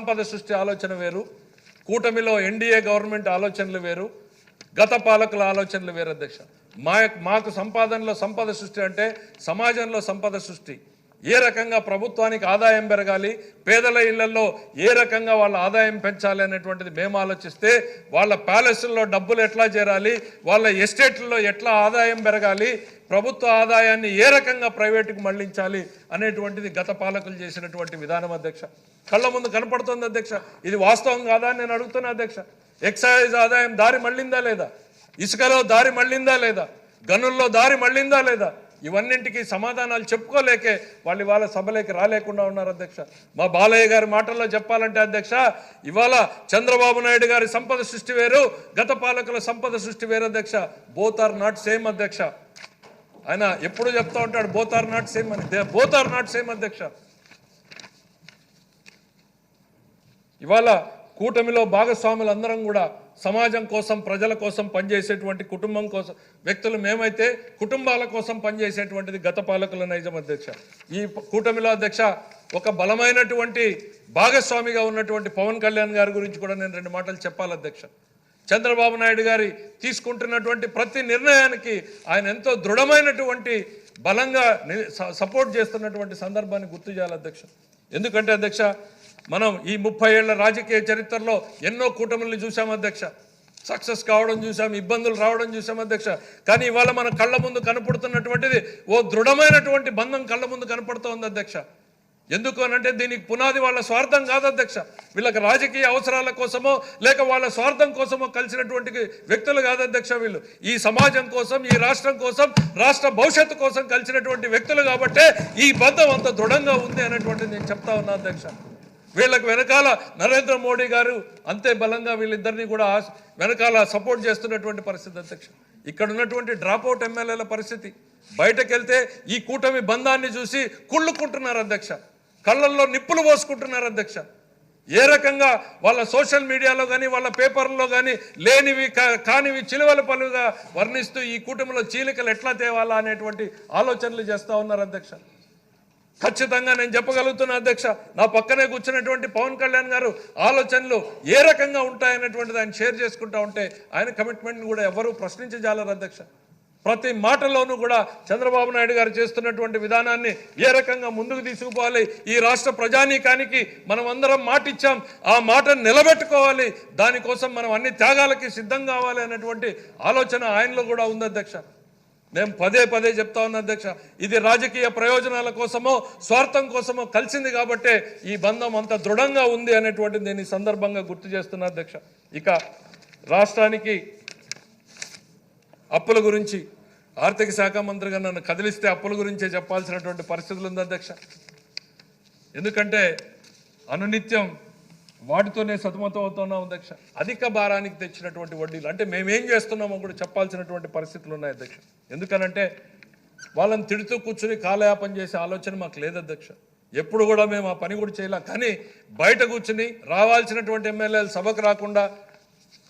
సంపద సృష్టి ఆలోచన వేరు, కూటమిలో ఎన్డీఏ గవర్నమెంట్ ఆలోచనలు వేరు, గత పాలకుల ఆలోచనలు వేరు అధ్యక్ష. మాకు సంపాదనలో సంపద సృష్టి అంటే సమాజంలో సంపద సృష్టి, ఏ రకంగా ప్రభుత్వానికి ఆదాయం పెరగాలి, పేదల ఇళ్లలో ఏ రకంగా వాళ్ళ ఆదాయం పెంచాలి అనేటువంటిది మేము ఆలోచిస్తే, వాళ్ళ ప్యాలెస్ల్లో డబ్బులు ఎట్లా చేరాలి, వాళ్ళ ఎస్టేట్లలో ఎట్లా ఆదాయం పెరగాలి, ప్రభుత్వ ఆదాయాన్ని ఏ రకంగా ప్రైవేటుకు మళ్లించాలి అనేటువంటిది గత పాలకులు చేసినటువంటి విధానం అధ్యక్ష. కళ్ళ ముందు కనపడుతుంది అధ్యక్ష. ఇది వాస్తవం కాదా అని నేను అడుగుతున్నా అధ్యక్ష. ఎక్సైజ్ ఆదాయం దారి మళ్లిందా లేదా, ఇసుకలో దారి మళ్లిందా లేదా, గనుల్లో దారి మళ్లిందా లేదా, ఇవన్నింటికి సమాధానాలు చెప్పుకోలేకే వాళ్ళు ఇవాళ సభలోకి రాలేకుండా ఉన్నారు అధ్యక్ష. మా బాలయ్య గారి మాటల్లో చెప్పాలంటే అధ్యక్ష, ఇవాళ చంద్రబాబు నాయుడు గారి సంపద సృష్టి వేరు, గత పాలకుల సంపద సృష్టి వేరు అధ్యక్ష. బోత్ ఆర్ నాట్ సేమ్ అధ్యక్ష. ఆయన ఎప్పుడు చెప్తా ఉంటాడు బోత్ ఆర్ నాట్ సేమ్ అని. బోత్ ఆర్ నాట్ సేమ్ అధ్యక్ష. ఇవాళ కూటమిలో భాగస్వాములందరం కూడా సమాజం కోసం, ప్రజల కోసం పనిచేసేటువంటి కుటుంబం కోసం వ్యక్తులు మేమైతే కుటుంబాల కోసం పనిచేసేటువంటిది గత పాలకుల నైజం అధ్యక్ష. ఈ కూటమిలో అధ్యక్ష ఒక బలమైనటువంటి భాగస్వామిగా ఉన్నటువంటి పవన్ కళ్యాణ్ గారి గురించి కూడా నేను 2 మాటలు చెప్పాలి అధ్యక్ష. చంద్రబాబు నాయుడు గారి తీసుకుంటున్నటువంటి ప్రతి నిర్ణయానికి ఆయన ఎంతో దృఢమైనటువంటి బలంగా సపోర్ట్ చేస్తున్నటువంటి సందర్భాన్ని గుర్తు చేయాలి అధ్యక్ష. ఎందుకంటే అధ్యక్ష, మనం ఈ 30 ఏళ్ల రాజకీయ చరిత్రలో ఎన్నో కూటమిల్ని చూసాం అధ్యక్ష. సక్సెస్ కావడం చూసాం, ఇబ్బందులు రావడం చూసాం అధ్యక్ష. కానీ ఇవాళ మన కళ్ళ ముందు కనపడుతున్నటువంటిది ఓ దృఢమైనటువంటి బంధం కళ్ళ ముందు కనపడుతోంది అధ్యక్ష. ఎందుకు అనంటే దీనికి పునాది వాళ్ళ స్వార్థం కాదు అధ్యక్ష. వీళ్ళకి రాజకీయ అవసరాల కోసమో లేక వాళ్ళ స్వార్థం కోసమో కలిసినటువంటి వ్యక్తులు కాదు అధ్యక్ష. వీళ్ళు ఈ సమాజం కోసం, ఈ రాష్ట్రం కోసం, రాష్ట్ర భవిష్యత్తు కోసం కలిసినటువంటి వ్యక్తులు కాబట్టే ఈ బంధం అంత దృఢంగా ఉంది అనేటువంటిది నేను చెప్తా ఉన్నా అధ్యక్ష. వీళ్ళకి వెనకాల నరేంద్ర మోడీ గారు అంతే బలంగా వీళ్ళిద్దరినీ కూడా వెనకాల సపోర్ట్ చేస్తున్నటువంటి పరిస్థితి అధ్యక్ష. ఇక్కడ ఉన్నటువంటి డ్రాప్అవుట్ ఎమ్మెల్యేల పరిస్థితి, బయటకు వెళ్తే ఈ కూటమి బంధాన్ని చూసి కుళ్ళుకుంటున్నారు అధ్యక్ష. కళ్ళల్లో నిప్పులు పోసుకుంటున్నారు అధ్యక్ష. ఏ రకంగా వాళ్ళ సోషల్ మీడియాలో కానీ వాళ్ళ పేపర్లలో కానీ లేనివి కానివి చిలువల పలుగా వర్ణిస్తూ ఈ కూటమిలో చీలికలు ఎట్లా తేవాలా అనేటువంటి ఆలోచనలు చేస్తూ ఉన్నారు అధ్యక్ష. ఖచ్చితంగా నేను చెప్పగలుగుతున్నా అధ్యక్ష, నా పక్కనే కూర్చున్నటువంటి పవన్ కళ్యాణ్ గారు ఆలోచనలు ఏ రకంగా ఉంటాయనేటువంటిది ఆయన షేర్ చేసుకుంటా ఉంటే ఆయన కమిట్మెంట్ని కూడా ఎవరూ ప్రశ్నించజాలరు అధ్యక్ష. ప్రతి మాటలోనూ కూడా చంద్రబాబు నాయుడు గారు చేస్తున్నటువంటి విధానాన్ని ఏ రకంగా ముందుకు తీసుకుపోవాలి, ఈ రాష్ట్ర ప్రజానీకానికి మనం అందరం మాట ఇచ్చాం, ఆ మాటను నిలబెట్టుకోవాలి, దానికోసం మనం అన్ని త్యాగాలకి సిద్ధం కావాలి అనేటువంటి ఆలోచన ఆయనలో కూడా ఉంది అధ్యక్ష. మేము పదే పదే చెప్తా ఉన్నా అధ్యక్ష, ఇది రాజకీయ ప్రయోజనాల కోసమో స్వార్థం కోసమో కలిసింది కాబట్టే ఈ బంధం అంత దృఢంగా ఉంది అనేటువంటిది నేను ఈ సందర్భంగా గుర్తు చేస్తున్నా అధ్యక్ష. ఇక రాష్ట్రానికి అప్పుల గురించి ఆర్థిక శాఖ మంత్రిగా నన్ను కదిలిస్తే అప్పుల గురించే చెప్పాల్సినటువంటి పరిస్థితులు ఉంది అధ్యక్ష. ఎందుకంటే అనునిత్యం వాటితోనే సతమతం అవుతున్నాం అధ్యక్ష. అధిక భారానికి తెచ్చినటువంటి వడ్డీలు అంటే మేమేం చేస్తున్నామో కూడా చెప్పాల్సినటువంటి పరిస్థితులు ఉన్నాయి అధ్యక్ష. ఎందుకనంటే వాళ్ళని తిడుతూ కూర్చుని కాలయాపన చేసే ఆలోచన మాకు లేదు అధ్యక్ష. ఎప్పుడు కూడా మేము ఆ పని కూడా చేయలేం. కానీ బయట కూర్చుని రావాల్సినటువంటి ఎమ్మెల్యేలు సభకు రాకుండా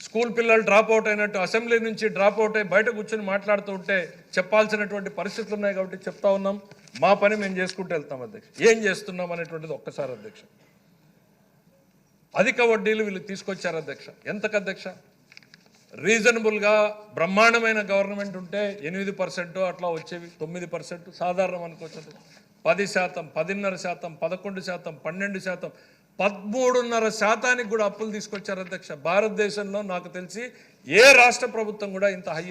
స్కూల్ పిల్లలు డ్రాప్ అవుట్ అయినట్టు అసెంబ్లీ నుంచి డ్రాప్ అవుట్ అయ్యి బయట కూర్చొని మాట్లాడుతూ ఉంటే చెప్పాల్సినటువంటి పరిస్థితులు ఉన్నాయి కాబట్టి చెప్తా ఉన్నాం. మా పని మేము చేసుకుంటూ వెళ్తాం అధ్యక్ష. ఏం చేస్తున్నాం అనేటువంటిది ఒక్కసారి అధ్యక్ష. అధిక వడ్డీలు వీళ్ళు తీసుకొచ్చారు అధ్యక్ష. ఎంతకు అధ్యక్ష? రీజనబుల్గా బ్రహ్మాండమైన గవర్నమెంట్ ఉంటే 8% అట్లా వచ్చేవి, 9% సాధారణం అనుకోవచ్చు. 10%, 10.5%, 11%, 12%, 13.5% కూడా అప్పులు తీసుకొచ్చారు అధ్యక్ష. భారతదేశంలో నాకు తెలిసి ఏ రాష్ట్ర ప్రభుత్వం కూడా ఇంత హై